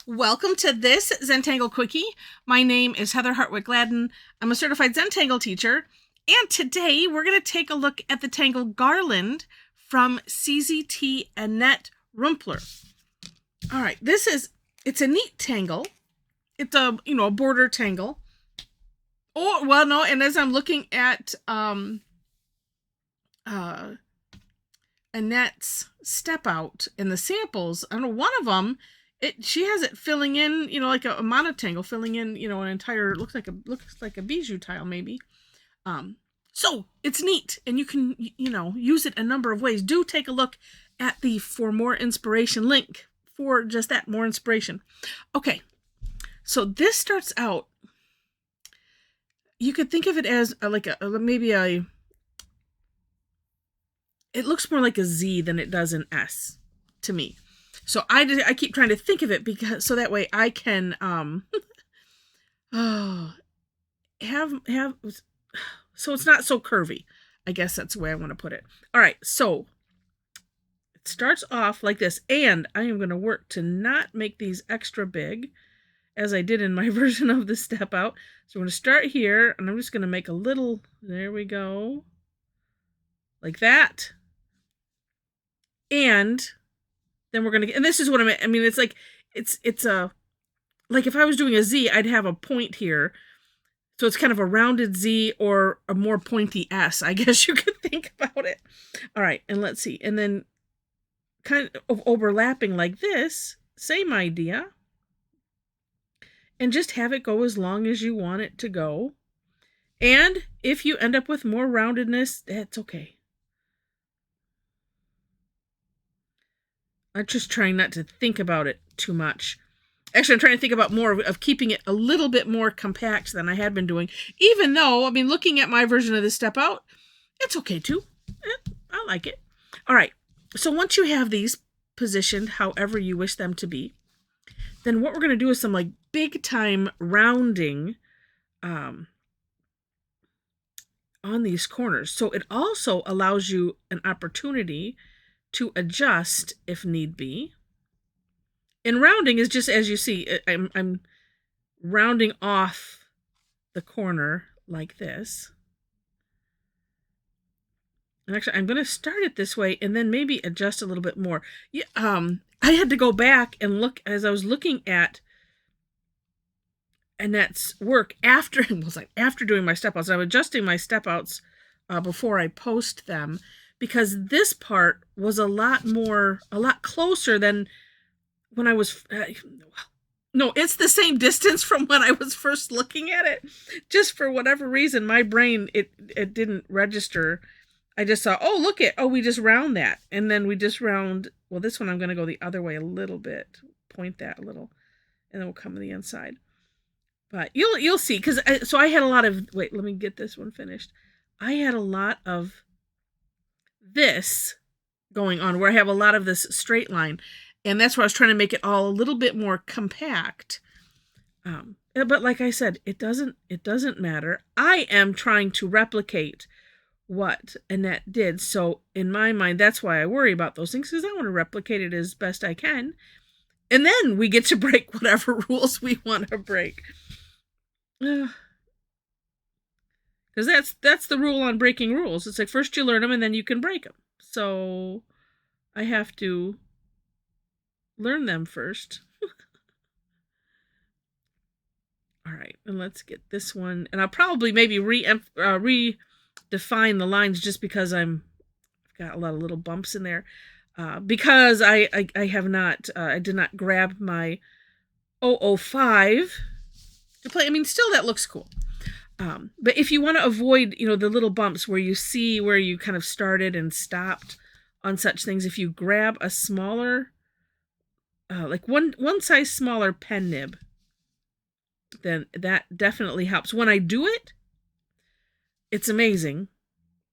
Welcome to this Zentangle Quickie. My name is Heather Hartwick Gladden. I'm a Certified Zentangle Teacher, and today we're going to take a look at the tangle Garland from CZT Annette Ruempler. All right, it's a neat tangle. It's a border tangle. Oh, well, no, and as I'm looking at Annette's step out in the samples, I don't know, one of them, she has it filling in, like a monotangle, filling in, an entire, looks like a bijou tile maybe. So it's neat, and you can, use it a number of ways. Do take a look at the For More Inspiration link for just that, more inspiration. Okay, so this starts out, you could think of it as it looks more like a Z than it does an S to me. So I keep trying to think of it because so that way I can have so it's not so curvy. I guess that's the way I want to put it. All right, so it starts off like this, and I am going to work to not make these extra big as I did in my version of the step out. So I'm going to start here, and I'm just going to make a little, there we go, like that. And then we're going to, and this is what I mean, it's like, it's a, like if I was doing a Z, I'd have a point here. So it's kind of a rounded Z or a more pointy S, I guess you could think about it. All right, and let's see. And then kind of overlapping like this, same idea. And just have it go as long as you want it to go. And if you end up with more roundedness, that's okay. I'm just trying not to think about it too much. Actually, I'm trying to think about more of keeping it a little bit more compact than I had been doing. Even though, I mean, looking at my version of this step out, it's okay too. I like it. All right. So once you have these positioned however you wish them to be, then what we're going to do is some like big time rounding on these corners. So it also allows you an opportunity to adjust if need be. And rounding is just, as you see, I'm rounding off the corner like this. And actually, I'm going to start it this way and then maybe adjust a little bit more. Yeah, I had to go back and look as I was looking at Annette's work after doing my step outs. I'm adjusting my step outs before I post them, because this part was a lot closer than when I was, no, it's the same distance from when I was first looking at it. Just for whatever reason, my brain, it didn't register. I just saw, we just round that. And then we just round, well, this one I'm going to go the other way a little bit, point that a little, and then we'll come to the inside. But you'll see, because so I had a lot of, wait, let me get this one finished. I had a lot of this going on where I have a lot of this straight line, and that's where I was trying to make it all a little bit more compact. But like I said, it doesn't matter. I am trying to replicate what Annette did, so in my mind, that's why I worry about those things, because I want to replicate it as best I can, and then we get to break whatever rules we want to break. Because that's the rule on breaking rules. It's like first you learn them and then you can break them. So I have to learn them first. All right, and let's get this one. And I'll probably maybe redefine the lines just because I've got a lot of little bumps in there. Because I did not grab my 005 to play. I mean, still that looks cool. But if you want to avoid, the little bumps where you see where you kind of started and stopped on such things, if you grab a smaller, like one size smaller pen nib, then that definitely helps. When I do it, it's amazing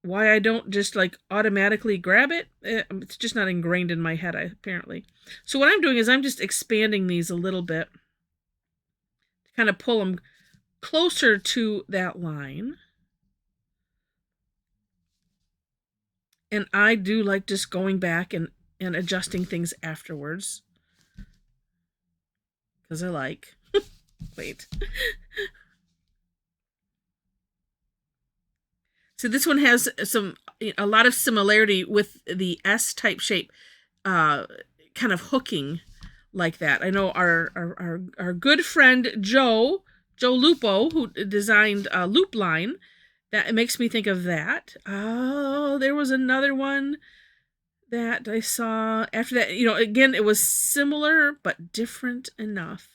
why I don't just like automatically grab it. It's just not ingrained in my head, apparently. So what I'm doing is I'm just expanding these a little bit to kind of pull them closer to that line. And I do like just going back and adjusting things afterwards. because I like, wait. So this one has a lot of similarity with the S type shape, kind of hooking like that. I know our good friend Joe Lupo, who designed Loop Line, that it makes me think of that. Oh, there was another one that I saw after that. You know, again, it was similar but different enough.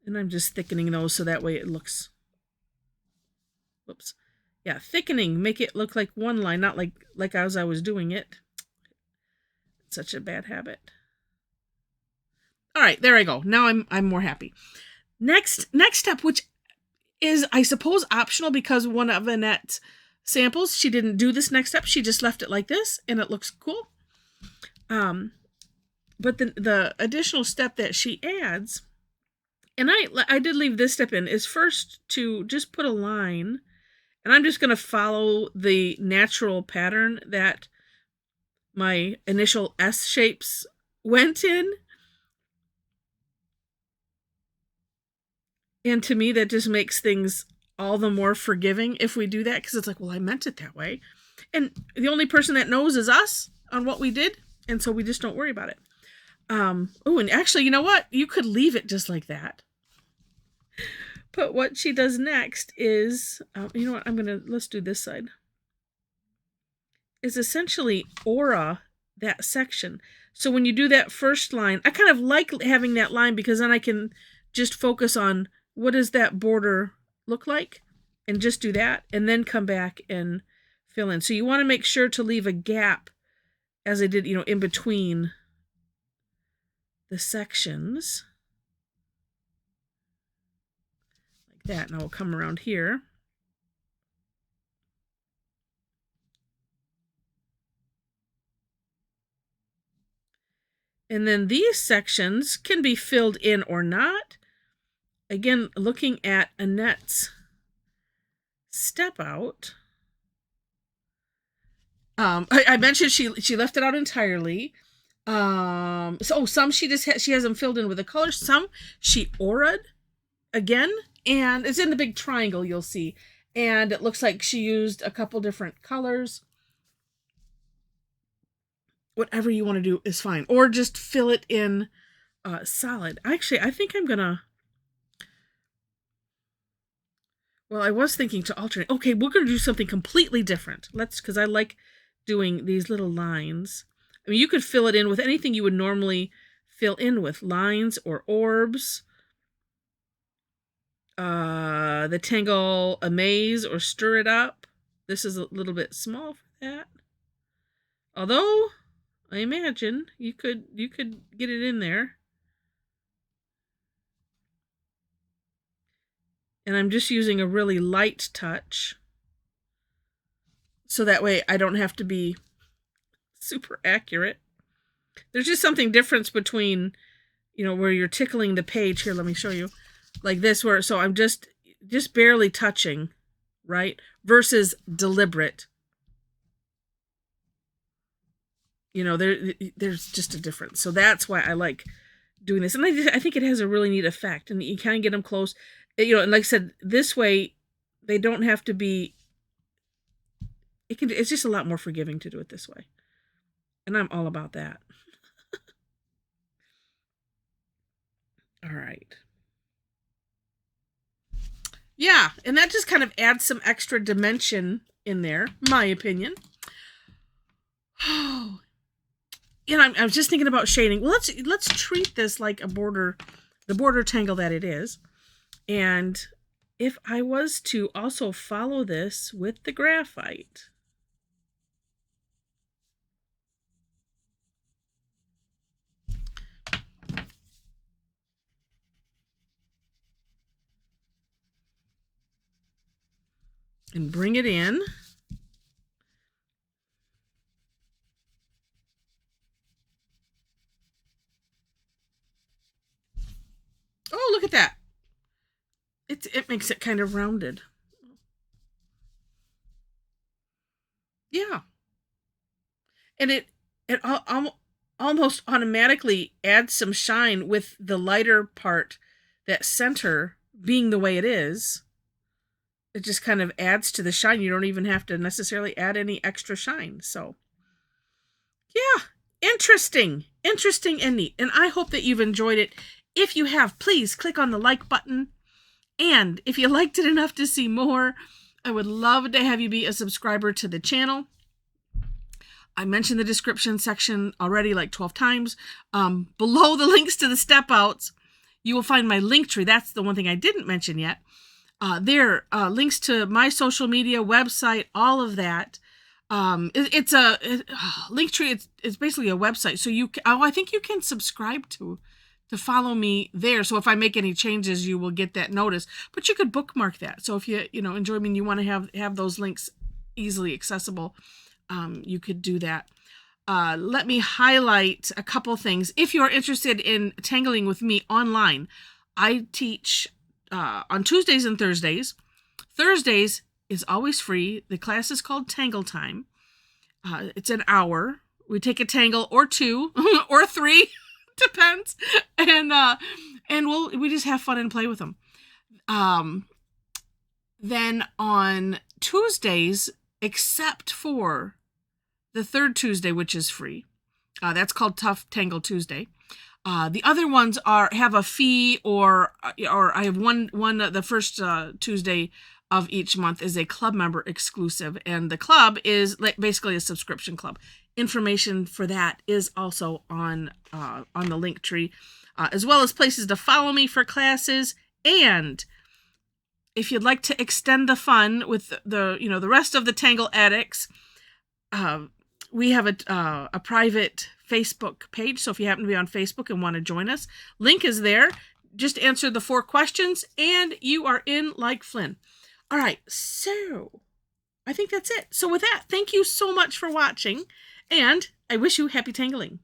And I'm just thickening those so that way it looks, whoops. Yeah, thickening, make it look like one line, not like as I was doing it. It's such a bad habit. All right, there I go. Now I'm more happy. Next step, which is, I suppose, optional because one of Annette's samples, she didn't do this next step. She just left it like this, and it looks cool. But the additional step that she adds, and I did leave this step in, is first to just put a line, and I'm just going to follow the natural pattern that my initial S shapes went in. And to me, that just makes things all the more forgiving if we do that, because it's like, well, I meant it that way. And the only person that knows is us on what we did, and so we just don't worry about it. Oh, and actually, you know what? You could leave it just like that. But what she does next is, you know what? Let's do this side. Is essentially aura that section. So when you do that first line, I kind of like having that line because then I can just focus on what does that border look like and just do that and then come back and fill in. So you want to make sure to leave a gap, as I did, you know, in between the sections. Like that. Now we'll come around here. And then these sections can be filled in or not. Again, looking at Annette's step out. I mentioned she left it out entirely. So some she has them filled in with a color. Some she aura'd again, and it's in the big triangle you'll see. And it looks like she used a couple different colors. Whatever you want to do is fine, or just fill it in solid. Actually, I think I'm gonna. Well, I was thinking to alternate. Okay, we're gonna do something completely different. Because I like doing these little lines. I mean, you could fill it in with anything you would normally fill in with, lines or orbs. The tangle amaze or stir it up. This is a little bit small for that. Although, I imagine you could get it in there. And I'm just using a really light touch. So that way I don't have to be super accurate. There's just something different between, you know, where you're tickling the page. Here, let me show you. Like this, where, so I'm just barely touching, right? Versus deliberate. You know, there's just a difference. So that's why I like doing this. And I think it has a really neat effect. And you kind of get them close. You know, and like I said, this way, they don't have to be, it's just a lot more forgiving to do it this way. And I'm all about that. All right. Yeah, and that just kind of adds some extra dimension in there, my opinion. Oh, and I was just thinking about shading. Well, let's treat this like the border tangle that it is. And if I was to also follow this with the graphite, and bring it in. Oh, look at that. It makes it kind of rounded. Yeah. And it almost automatically adds some shine with the lighter part, that center being the way it is. It just kind of adds to the shine. You don't even have to necessarily add any extra shine. So, yeah, interesting and neat. And I hope that you've enjoyed it. If you have, please click on the like button. And if you liked it enough to see more, I would love to have you be a subscriber to the channel. I mentioned the description section already like 12 times. Below the links to the step outs, you will find my link tree. That's the one thing I didn't mention yet. There, links to my social media, website, all of that. It's a link tree. It's basically a website. So I think you can subscribe to follow me there. So if I make any changes, you will get that notice. But you could bookmark that. So if you enjoy me and you want to have those links easily accessible, you could do that. Let me highlight a couple things. If you're interested in tangling with me online, I teach on Tuesdays and Thursdays. Thursdays is always free. The class is called Tangle Time. It's an hour. We take a tangle or two or three, depends, and we just have fun and play with them. Then on Tuesdays, except for the third Tuesday, which is free, that's called Tough Tangle Tuesday. The other ones have a fee, or I have one the first Tuesday of each month is a club member exclusive, and the club is basically a subscription club. Information for that is also on the link tree, as well as places to follow me for classes. And if you'd like to extend the fun with the rest of the Tangle addicts, we have a private Facebook page. So if you happen to be on Facebook and want to join us, link is there. Just answer the 4 questions and you are in like Flynn. All right, so I think that's it. So with that, thank you so much for watching, and I wish you happy tangling.